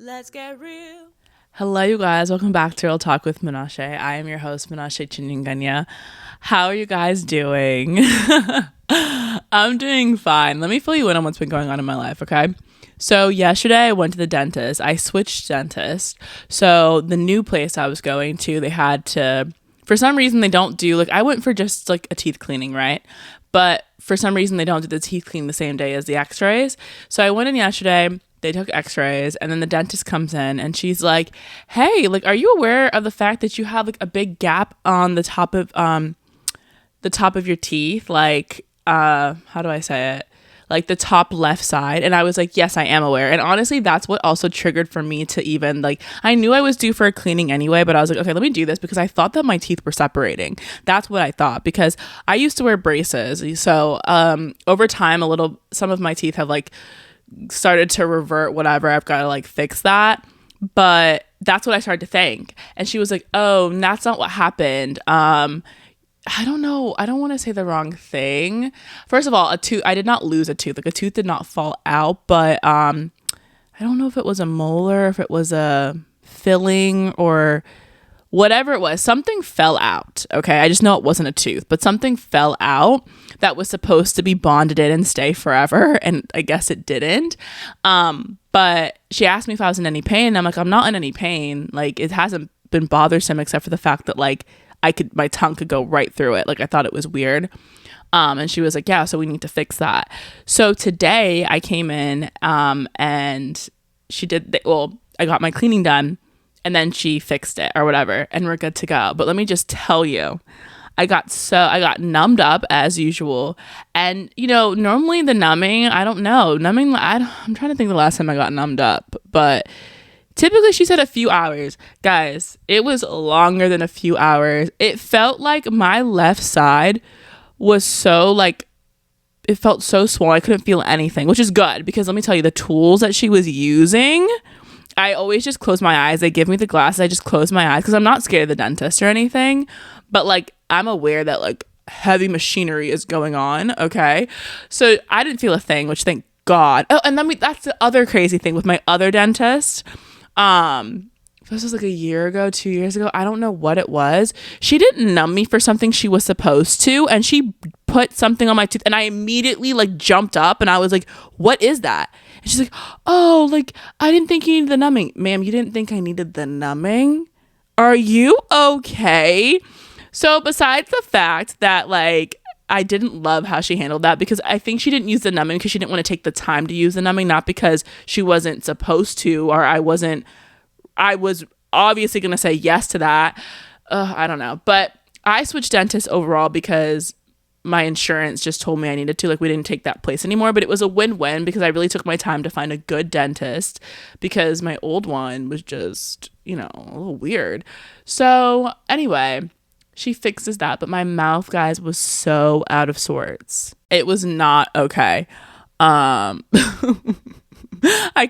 Let's get real. Hello, you guys. Welcome back to Real Talk with Menashe. I am your host, Menashe Chinyanganya. How are you guys doing? I'm doing fine. Let me fill you in on what's been going on in my life, okay? So yesterday I went to the dentist. I switched dentist. So the new place I was going to, they had to, for some reason they don't do, like I went for just like a teeth cleaning, right? But for some reason they don't do the teeth clean the same day as the x-rays. So I went in yesterday. They took x-rays and then the dentist comes in and she's like, hey, like, are you aware of the fact that you have like a big gap on the top of your teeth? Like, how do I say it? Like the top left side. And I was like, yes, I am aware. And honestly, that's what also triggered for me to even like, I knew I was due for a cleaning anyway, but I was like, okay, let me do this because I thought that my teeth were separating. That's what I thought because I used to wear braces. So, over time, some of my teeth have like started to revert, whatever. I've got to like fix that. But that's what I started to think. And she was like, oh, that's not what happened. I don't know. I don't want to say the wrong thing. First of all, I did not lose a tooth. Like a tooth did not fall out, but I don't know if it was a molar, if it was a filling or whatever it was. Something fell out. Okay. I just know it wasn't a tooth, but something fell out that was supposed to be bonded in and stay forever. And I guess it didn't. But she asked me if I was in any pain. And I'm like, I'm not in any pain. Like it hasn't been bothersome except for the fact that like my tongue could go right through it. Like I thought it was weird. And she was like, yeah, so we need to fix that. So today I came in, and I got my cleaning done and then she fixed it or whatever and we're good to go. But let me just tell you, I got numbed up as usual. And normally the numbing, I don't know, I'm trying to think the last time I got numbed up, but typically she said a few hours. Guys, it was longer than a few hours. It felt like my left side was it felt so swollen. I couldn't feel anything, which is good because let me tell you, the tools that she was using, I always just close my eyes. They give me the glasses. I just close my eyes because I'm not scared of the dentist or anything. But like, I'm aware that like heavy machinery is going on. Okay. So I didn't feel a thing, which thank God. Oh, and that's the other crazy thing with my other dentist. This was like a year ago, 2 years ago. I don't know what it was. She didn't numb me for something she was supposed to. And she put something on my tooth and I immediately like jumped up and I was like, what is that? And she's like, oh, like, I didn't think you needed the numbing. Ma'am, you didn't think I needed the numbing? Are you okay? So besides the fact that like, I didn't love how she handled that because I think she didn't use the numbing because she didn't want to take the time to use the numbing, not because she wasn't supposed to or I was obviously going to say yes to that. I don't know. But I switched dentists overall because my insurance just told me I needed to. Like, we didn't take that place anymore. But it was a win-win because I really took my time to find a good dentist because my old one was just, a little weird. So anyway, she fixes that. But my mouth, guys, was so out of sorts. It was not okay. I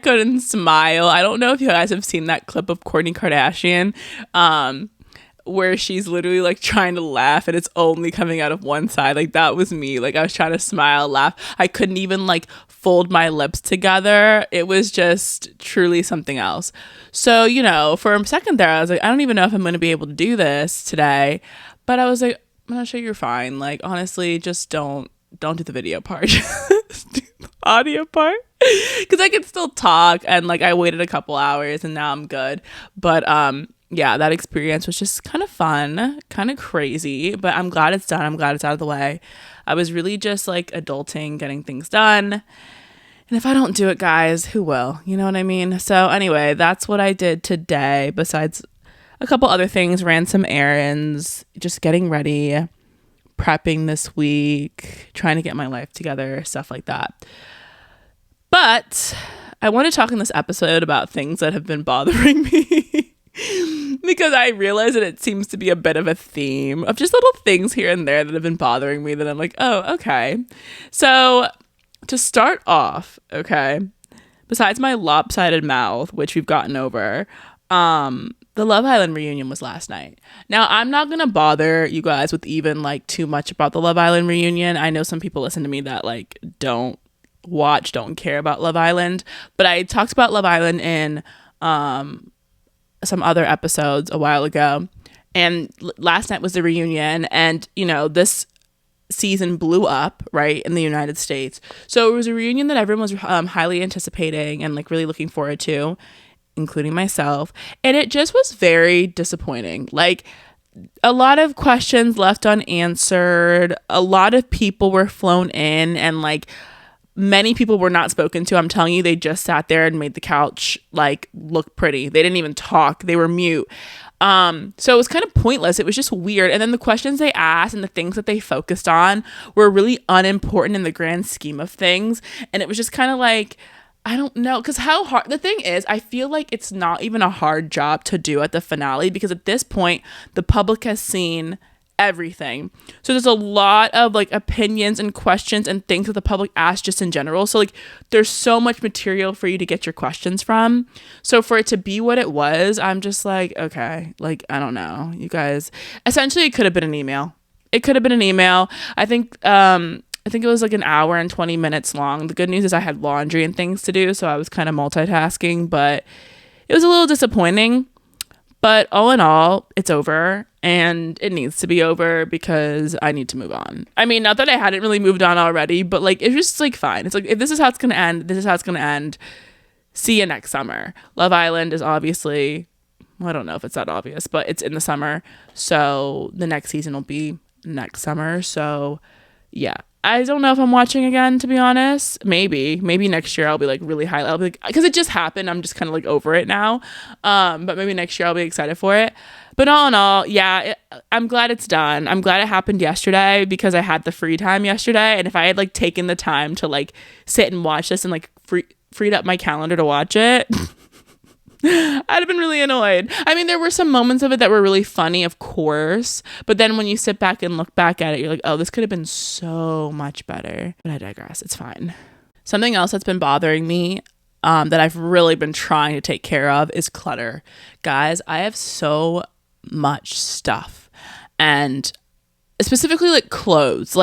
couldn't smile. I don't know if you guys have seen that clip of Kourtney Kardashian, where she's literally like trying to laugh and it's only coming out of one side. Like that was me. Like I was trying to smile, laugh. I couldn't even like fold my lips together. It was just truly something else. So, for a second there, I was like, I don't even know if I'm going to be able to do this today. But I was like, I'm not sure you're fine. Like, honestly, just don't do the video part. Just do the audio part. Because I could still talk and like I waited a couple hours and now I'm good. But yeah, that experience was just kind of fun, kind of crazy, but I'm glad it's done. I'm glad it's out of the way. I was really just like adulting, getting things done. And if I don't do it, guys, who will? You know what I mean? So anyway, that's what I did today. Besides a couple other things, ran some errands, just getting ready, prepping this week, trying to get my life together, stuff like that. But I want to talk in this episode about things that have been bothering me. Because I realize that it seems to be a bit of a theme of just little things here and there that have been bothering me that I'm like, oh, okay. So to start off, okay, besides my lopsided mouth, which we've gotten over, the Love Island reunion was last night. Now, I'm not going to bother you guys with even like too much about the Love Island reunion. I know some people listen to me that like don't care about Love Island, but I talked about Love Island in some other episodes a while ago. And last night was the reunion. And, this season blew up, right, in the United States. So it was a reunion that everyone was highly anticipating and like really looking forward to, including myself. And it just was very disappointing. Like, a lot of questions left unanswered. A lot of people were flown in, and like many people were not spoken to. I'm telling you, they just sat there and made the couch like look pretty. They didn't even talk. They were mute. So it was kind of pointless. It was just weird. And then the questions they asked and the things that they focused on were really unimportant in the grand scheme of things. And it was just kind of like, I don't know, because how hard, the thing is, I feel like it's not even a hard job to do at the finale, because at this point, the public has seen everything. So there's a lot of like opinions and questions and things that the public asks just in general. So like there's so much material for you to get your questions from. So for it to be what it was, I'm just like, okay, like, I don't know, you guys. Essentially, it could have been an email. It could have been an email. I think it was like an hour and 20 minutes long. The good news is I had laundry and things to do, so I was kind of multitasking, but it was a little disappointing. But all in all, it's over, and it needs to be over because I need to move on. I mean, not that I hadn't really moved on already, but like, it's just like fine. It's like, if this is how it's going to end, this is how it's going to end. See you next summer. Love Island is obviously, well, I don't know if it's that obvious, but it's in the summer. So the next season will be next summer. So yeah. I don't know if I'm watching again, to be honest. Maybe next year I'll be like really high. I'll be like, because it just happened. I'm just kind of like over it now. But maybe next year I'll be excited for it. But all in all, yeah, I'm glad it's done. I'm glad it happened yesterday because I had the free time yesterday. And if I had like taken the time to like sit and watch this and like freed up my calendar to watch it, I'd have been really annoyed. I mean, there were some moments of it that were really funny, of course. But then when you sit back and look back at it, you're like, oh, this could have been so much better. But I digress. It's fine. Something else that's been bothering me that I've really been trying to take care of is clutter. Guys, I have so much stuff. And specifically like clothes.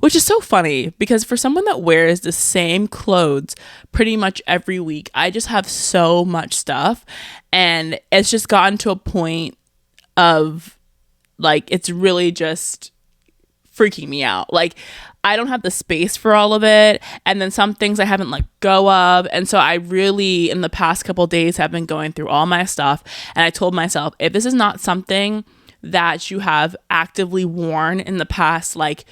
Which is so funny because for someone that wears the same clothes pretty much every week, I just have so much stuff. And it's just gotten to a point of like, it's really just freaking me out. Like, I don't have the space for all of it. And then some things I haven't let go of. And so I really, in the past couple of days, have been going through all my stuff. And I told myself, if this is not something that you have actively worn in the past, like,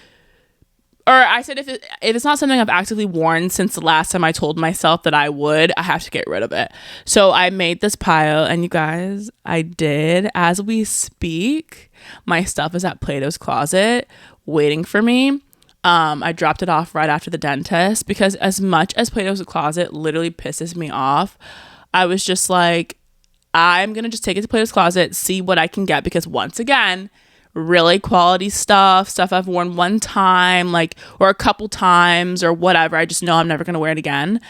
or I said, if it's not something I've actively worn since the last time I told myself that I would, I have to get rid of it. So I made this pile, and you guys, I did. As we speak, my stuff is at Plato's Closet waiting for me. I dropped it off right after the dentist because as much as Plato's Closet literally pisses me off, I was just like, I'm going to just take it to Plato's Closet, see what I can get, because once again, really quality stuff I've worn one time, like, or a couple times or whatever. I just know I'm never going to wear it again.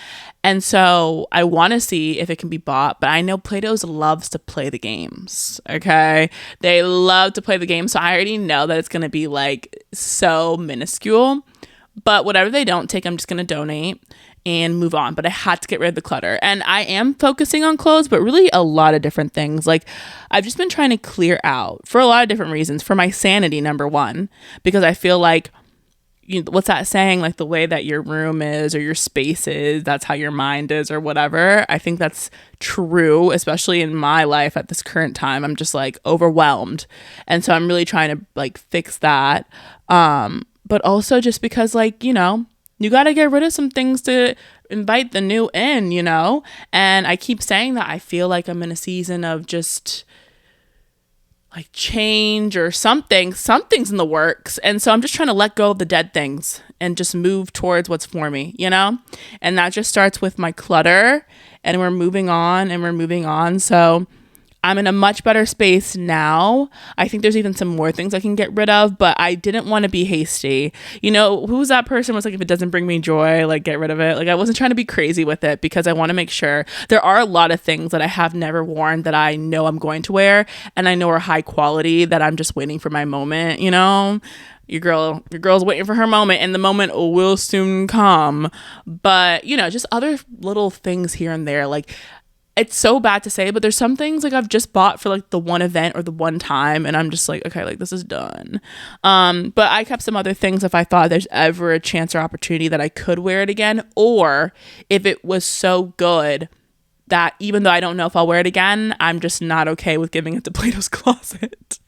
And so I want to see if it can be bought, but I know Plato's loves to play the games. Okay. They love to play the game. So I already know that it's going to be like so minuscule, but whatever they don't take, I'm just going to donate and move on. But I had to get rid of the clutter, and I am focusing on clothes, but really a lot of different things. Like, I've just been trying to clear out for a lot of different reasons. For my sanity, number one, because I feel like, what's that saying? Like, the way that your room is or your space is, that's how your mind is, or whatever. I think that's true, especially in my life at this current time. I'm just like overwhelmed. And so I'm really trying to like fix that. But also just because, like, you got to get rid of some things to invite the new in, And I keep saying that I feel like I'm in a season of just like change or something's in the works. And so I'm just trying to let go of the dead things and just move towards what's for me, And that just starts with my clutter, and we're moving on. So I'm in a much better space now. I think there's even some more things I can get rid of, but I didn't want to be hasty. Who's that person was like, if it doesn't bring me joy, like, get rid of it. Like, I wasn't trying to be crazy with it because I want to make sure. There are a lot of things that I have never worn that I know I'm going to wear and I know are high quality, that I'm just waiting for my moment, Your girl's waiting for her moment, and the moment will soon come. But, just other little things here and there, like, it's so bad to say, but there's some things like I've just bought for like the one event or the one time, and I'm just like, okay, like this is done. But I kept some other things if I thought there's ever a chance or opportunity that I could wear it again, or if it was so good that even though I don't know if I'll wear it again, I'm just not okay with giving it to Plato's Closet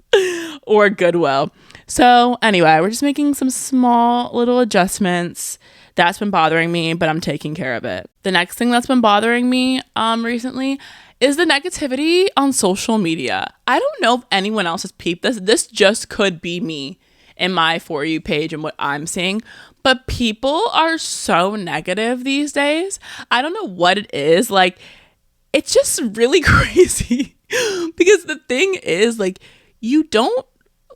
or Goodwill. So anyway, we're just making some small little adjustments. That's been bothering me, but I'm taking care of it. The next thing that's been bothering me recently is the negativity on social media. I don't know if anyone else has peeped this. This just could be me in my For You page and what I'm seeing. But people are so negative these days. I don't know what it is. Like, it's just really crazy. Because the thing is, like,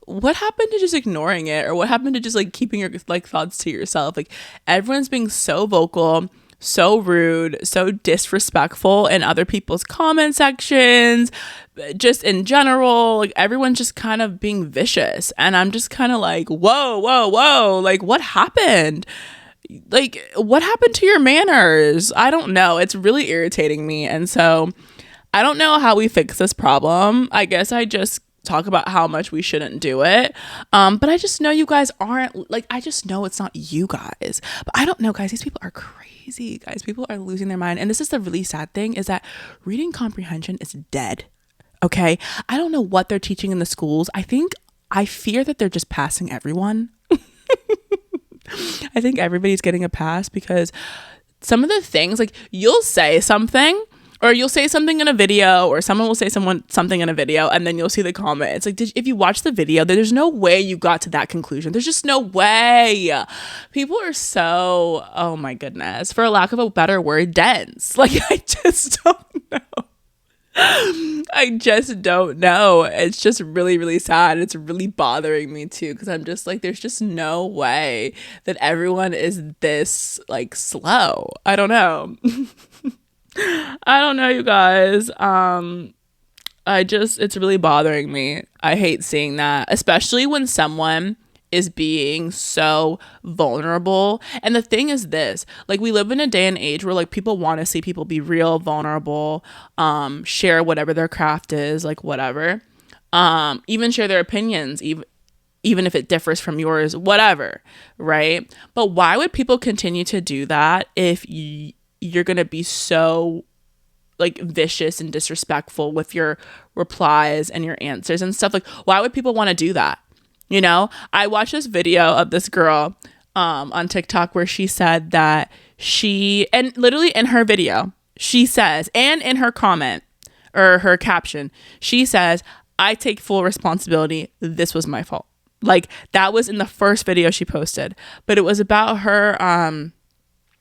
what happened to just ignoring it, or what happened to just like keeping your like thoughts to yourself? Like, everyone's being so vocal, so rude, so disrespectful in other people's comment sections, just in general. Like, everyone's just kind of being vicious, and I'm just kind of like, whoa, like, what happened? Like, what happened to your manners? I don't know. It's really irritating me. And so I don't know how we fix this problem. I guess I just talk about how much we shouldn't do it. But I just know you guys aren't, like, I just know it's not you guys. But I don't know, guys. These people are crazy, guys. People are losing their mind. And this is the really sad thing, is that reading comprehension is dead. Okay? I don't know what they're teaching in the schools. I fear that they're just passing everyone. I think everybody's getting a pass, because some of the things, like, you'll say something, or you'll say something in a video, or someone will say something in a video, and then you'll see the comment. It's like, if you watch the video, there's no way you got to that conclusion. There's just no way. People are so, oh my goodness, for a lack of a better word, dense. Like, I just don't know. I just don't know. It's just really, really sad. It's really bothering me too, because I'm just like, there's just no way that everyone is this like slow. I don't know. I don't know, you guys. It's really bothering me. I hate seeing that, especially when someone is being so vulnerable. And the thing is this, like, we live in a day and age where like people want to see people be real vulnerable, share whatever their craft is, like whatever, even share their opinions, even if it differs from yours, whatever, right? But why would people continue to do that if you're gonna be so like vicious and disrespectful with your replies and your answers and stuff? Like, why would people want to do that? You know, I watched this video of this girl on TikTok where she said that and literally in her video, she says, and in her comment or her caption, she says, I take full responsibility. This was my fault. Like, that was in the first video she posted, but it was about her.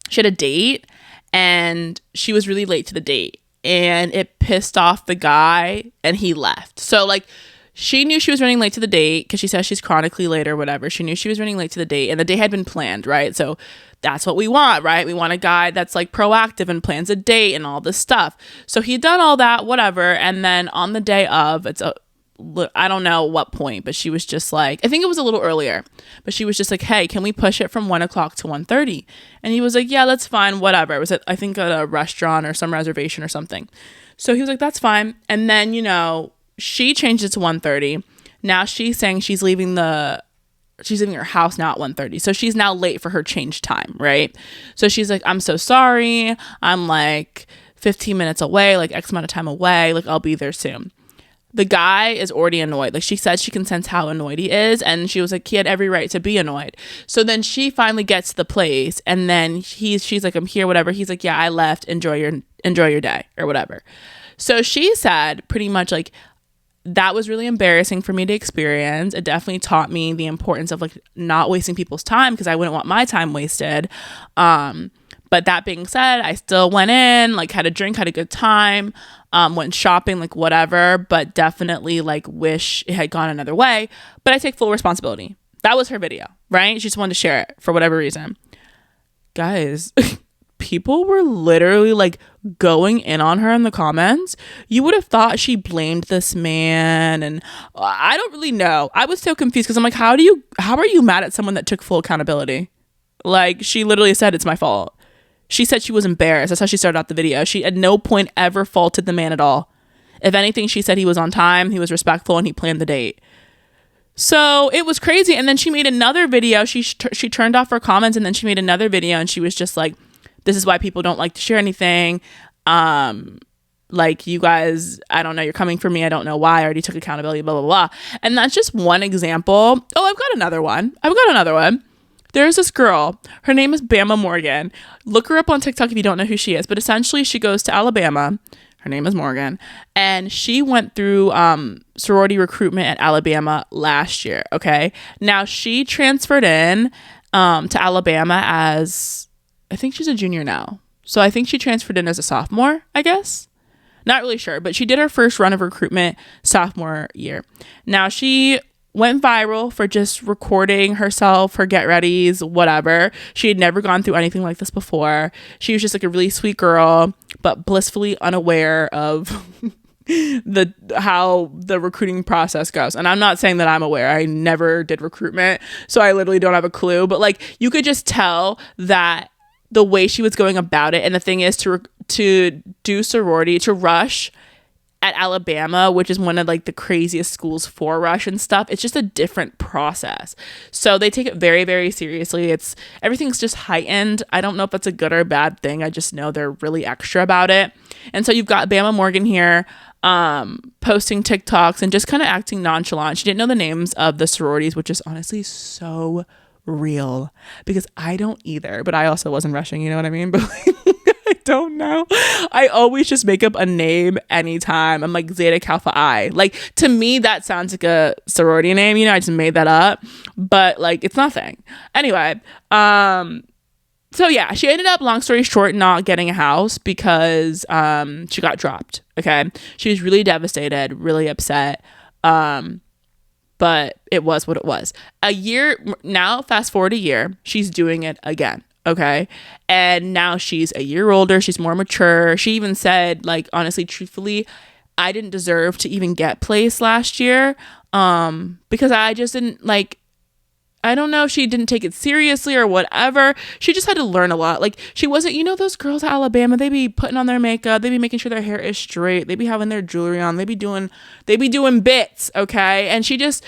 She had a date and she was really late to the date, and it pissed off the guy and he left. So like, she knew she was running late to the date because she says she's chronically late or whatever. She knew she was running late to the date, and the date had been planned, right? So that's what we want, right? We want a guy that's like proactive and plans a date and all this stuff. So he'd done all that, whatever. And then on the day of, I don't know what point, but she was just like, I think it was a little earlier, but she was just like, hey, can we push it from 1 o'clock to 1:30? And he was like, yeah, that's fine, whatever. It was I think at a restaurant or some reservation or something. So he was like, that's fine. And then, you know, she changed it to 1:30. Now she's saying she's leaving her house now at 1:30. So she's now late for her change time, right? So she's like, I'm so sorry. I'm like 15 minutes away, like X amount of time away. Like, I'll be there soon. The guy is already annoyed. Like, she said she can sense how annoyed he is, and she was like, he had every right to be annoyed. So then she finally gets to the place, and then she's like, I'm here, whatever. He's like, yeah, I left. Enjoy your day or whatever. So she said pretty much like, that was really embarrassing for me to experience. It definitely taught me the importance of like not wasting people's time, because I wouldn't want my time wasted. But that being said, I still went in, like had a drink, had a good time, went shopping, like whatever, but definitely like wish it had gone another way. But I take full responsibility. That was her video, right? She just wanted to share it for whatever reason. Guys, people were literally like going in on her in the comments. You would have thought she blamed this man, and I don't really know. I was so confused because I'm like, how are you mad at someone that took full accountability? Like, she literally said, it's my fault. She said she was embarrassed. That's how she started out the video. She at no point ever faulted the man at all. If anything, she said he was on time, he was respectful, and he planned the date. So it was crazy. And then she made another video. She turned off her comments, and then she made another video, and she was just like, this is why people don't like to share anything. Like, you guys, I don't know, you're coming for me. I don't know why. I already took accountability, blah, blah, blah. And that's just one example. Oh, I've got another one. There's this girl. Her name is Bama Morgan. Look her up on TikTok if you don't know who she is. But essentially, she goes to Alabama. Her name is Morgan. And she went through sorority recruitment at Alabama last year, okay? Now, she transferred in to Alabama as, I think she's a junior now. So I think she transferred in as a sophomore, I guess. Not really sure, but she did her first run of recruitment sophomore year. Now, she went viral for just recording herself, her get-readies, whatever. She had never gone through anything like this before. She was just like a really sweet girl, but blissfully unaware of how the recruiting process goes. And I'm not saying that I'm aware. I never did recruitment, so I literally don't have a clue. But like, you could just tell that the way she was going about it. And the thing is, to do sorority, to rush at Alabama, which is one of like the craziest schools for rush and stuff, it's just a different process. So they take it very, very seriously. Everything's just heightened. I don't know if that's a good or a bad thing. I just know they're really extra about it. And so you've got Bama Morgan here posting TikToks and just kind of acting nonchalant. She didn't know the names of the sororities, which is honestly so real, because I don't either, but I also wasn't rushing, you know what I mean? But like, I don't know. I always just make up a name anytime. I'm like Zeta Kappa I. Like, to me, that sounds like a sorority name, you know, I just made that up, but like, it's nothing. Anyway, so yeah, she ended up, long story short, not getting a house because she got dropped. Okay. She was really devastated, really upset. But it was what it was. A year now, fast forward a year, she's doing it again. Okay. And now she's a year older. She's more mature. She even said, like, honestly, truthfully, I didn't deserve to even get placed last year. Because I just didn't, like, I don't know if she didn't take it seriously or whatever. She just had to learn a lot. Like, she wasn't, you know, those girls at Alabama, they be putting on their makeup, they be making sure their hair is straight, they be having their jewelry on, they be doing bits, okay? And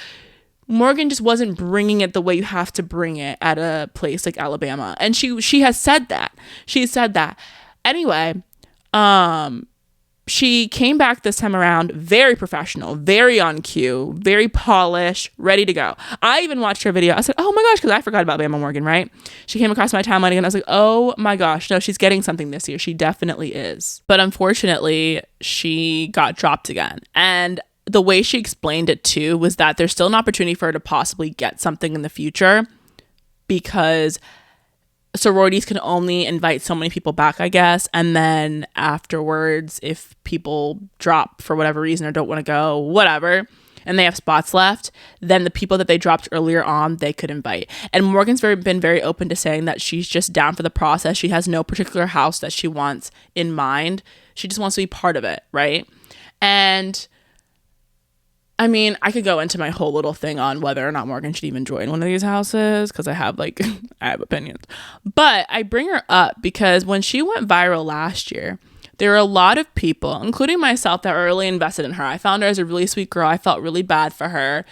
Morgan just wasn't bringing it the way you have to bring it at a place like Alabama. And she has said that. She said that. Anyway, she came back this time around very professional, very on cue, very polished, ready to go. I even watched her video. I said, oh my gosh, because I forgot about Bama Morgan, right? She came across my timeline again. I was like, oh my gosh, no, she's getting something this year. She definitely is. But unfortunately, she got dropped again. And the way she explained it too was that there's still an opportunity for her to possibly get something in the future, because sororities can only invite so many people back, I guess. And then afterwards, if people drop for whatever reason or don't want to go, whatever, and they have spots left, then the people that they dropped earlier on, they could invite. And Morgan's been very open to saying that she's just down for the process. She has no particular house that she wants in mind. She just wants to be part of it, right? And I mean, I could go into my whole little thing on whether or not Morgan should even join one of these houses, because I have opinions. But I bring her up because when she went viral last year, there were a lot of people, including myself, that were really invested in her. I found her as a really sweet girl. I felt really bad for her,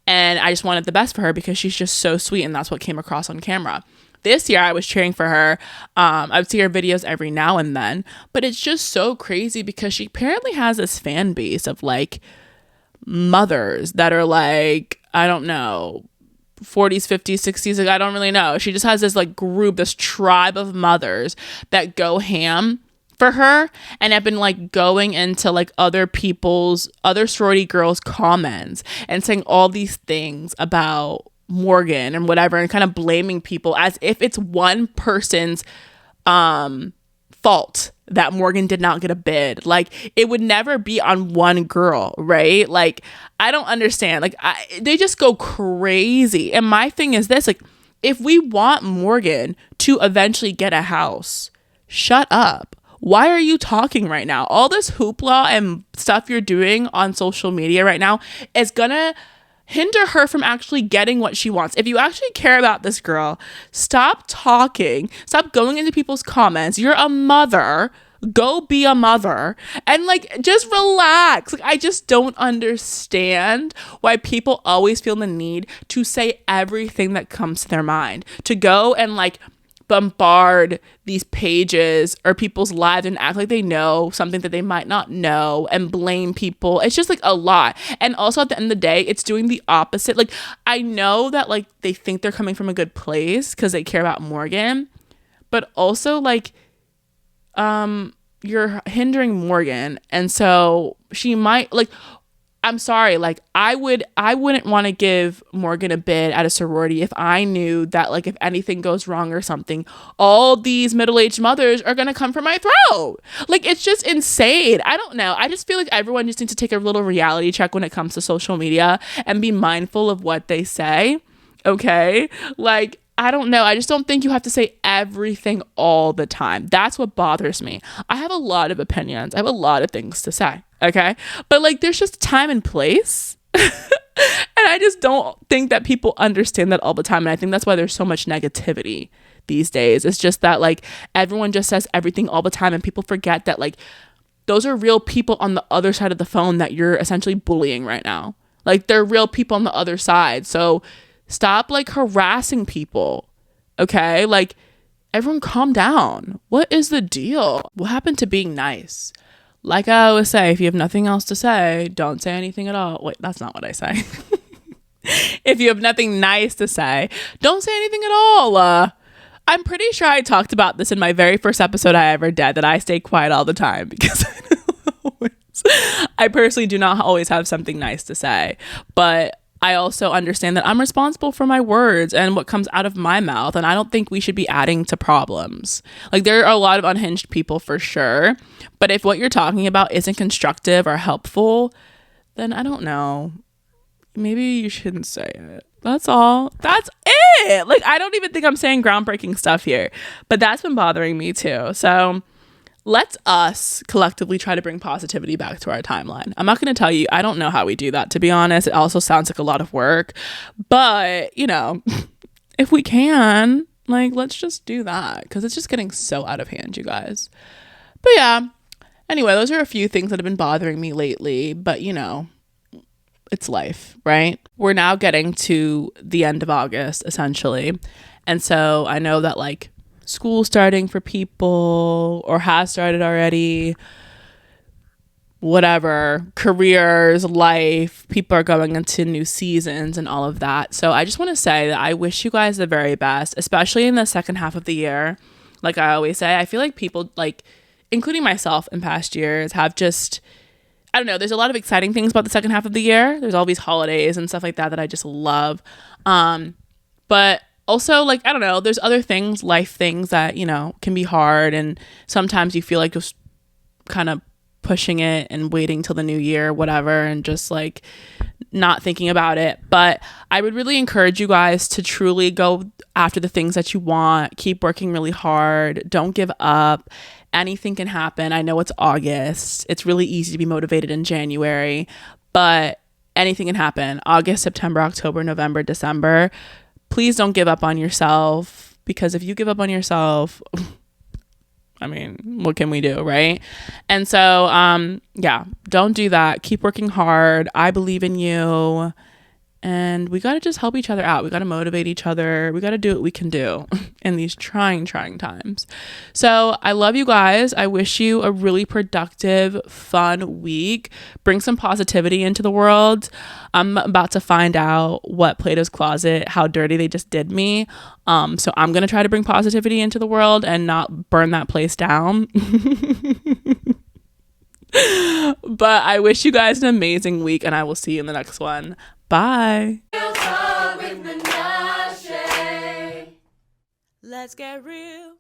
and I just wanted the best for her because she's just so sweet, and that's what came across on camera. This year, I was cheering for her. I would see her videos every now and then, but it's just so crazy because she apparently has this fan base of like mothers that are like, I don't know, 40s, 50s, 60s, like I don't really know. She just has this like group, this tribe of mothers that go ham for her and have been like going into like other sorority girls' comments and saying all these things about Morgan and whatever, and kind of blaming people as if it's one person's fault that Morgan did not get a bid. Like, it would never be on one girl, right? Like, I don't understand. Like, they just go crazy. And my thing is this, like, if we want Morgan to eventually get a house, shut up. Why are you talking right now? All this hoopla and stuff you're doing on social media right now is gonna hinder her from actually getting what she wants. If you actually care about this girl, stop talking. Stop going into people's comments. You're a mother. Go be a mother and like just relax. Like, I just don't understand why people always feel the need to say everything that comes to their mind, to go and like bombard these pages or people's lives and act like they know something that they might not know and blame people. It's just like a lot. And also at the end of the day, it's doing the opposite. Like, I know that like they think they're coming from a good place because they care about Morgan, but also like you're hindering Morgan, and so she might like, I'm sorry, like I wouldn't want to give Morgan a bid at a sorority if I knew that like if anything goes wrong or something, all these middle-aged mothers are gonna come for my throat. Like, it's just insane. I don't know. I just feel like everyone just needs to take a little reality check when it comes to social media and be mindful of what they say. Okay? Like, I don't know. I just don't think you have to say everything all the time. That's what bothers me. I have a lot of opinions. I have a lot of things to say. Okay. But like, there's just time and place. And I just don't think that people understand that all the time. And I think that's why there's so much negativity these days. It's just that like everyone just says everything all the time. And people forget that like those are real people on the other side of the phone that you're essentially bullying right now. Like, they're real people on the other side. So stop like harassing people. Okay. Like, everyone calm down. What is the deal? What happened to being nice? Like I always say, if you have nothing else to say, don't say anything at all. Wait, that's not what I say. If you have nothing nice to say, don't say anything at all. I'm pretty sure I talked about this in my very first episode I ever did, that I stay quiet all the time because I personally do not always have something nice to say. But I also understand that I'm responsible for my words and what comes out of my mouth. And I don't think we should be adding to problems. Like, there are a lot of unhinged people for sure. But if what you're talking about isn't constructive or helpful, then I don't know. Maybe you shouldn't say it. That's all. That's it. Like, I don't even think I'm saying groundbreaking stuff here. But that's been bothering me too. So let's us collectively try to bring positivity back to our timeline. I'm not going to tell you, I don't know how we do that, to be honest. It also sounds like a lot of work. But, you know, if we can, like, let's just do that, because it's just getting so out of hand, you guys. But yeah, anyway, those are a few things that have been bothering me lately. But, you know, it's life, right? We're now getting to the end of August, essentially. And so I know that, like, school starting for people, or has started already, whatever, careers, life, people are going into new seasons and all of that. So I just want to say that I wish you guys the very best, especially in the second half of the year. Like I always say, I feel like people, like, including myself in past years, have just, I don't know, there's a lot of exciting things about the second half of the year. There's all these holidays and stuff like that I just love. But also, like, I don't know, there's other things, life things that, you know, can be hard. And sometimes you feel like just kind of pushing it and waiting till the new year, whatever, and just like not thinking about it. But I would really encourage you guys to truly go after the things that you want. Keep working really hard. Don't give up. Anything can happen. I know it's August. It's really easy to be motivated in January, but anything can happen. August, September, October, November, December. Please don't give up on yourself, because if you give up on yourself, I mean, what can we do, right? And so, yeah, don't do that. Keep working hard. I believe in you. And we got to just help each other out. We got to motivate each other. We got to do what we can do in these trying times. So I love you guys. I wish you a really productive, fun week. Bring some positivity into the world. I'm about to find out what Plato's Closet, how dirty they just did me. So I'm going to try to bring positivity into the world and not burn that place down. But I wish you guys an amazing week, and I will see you in the next one. Bye. Let's get real.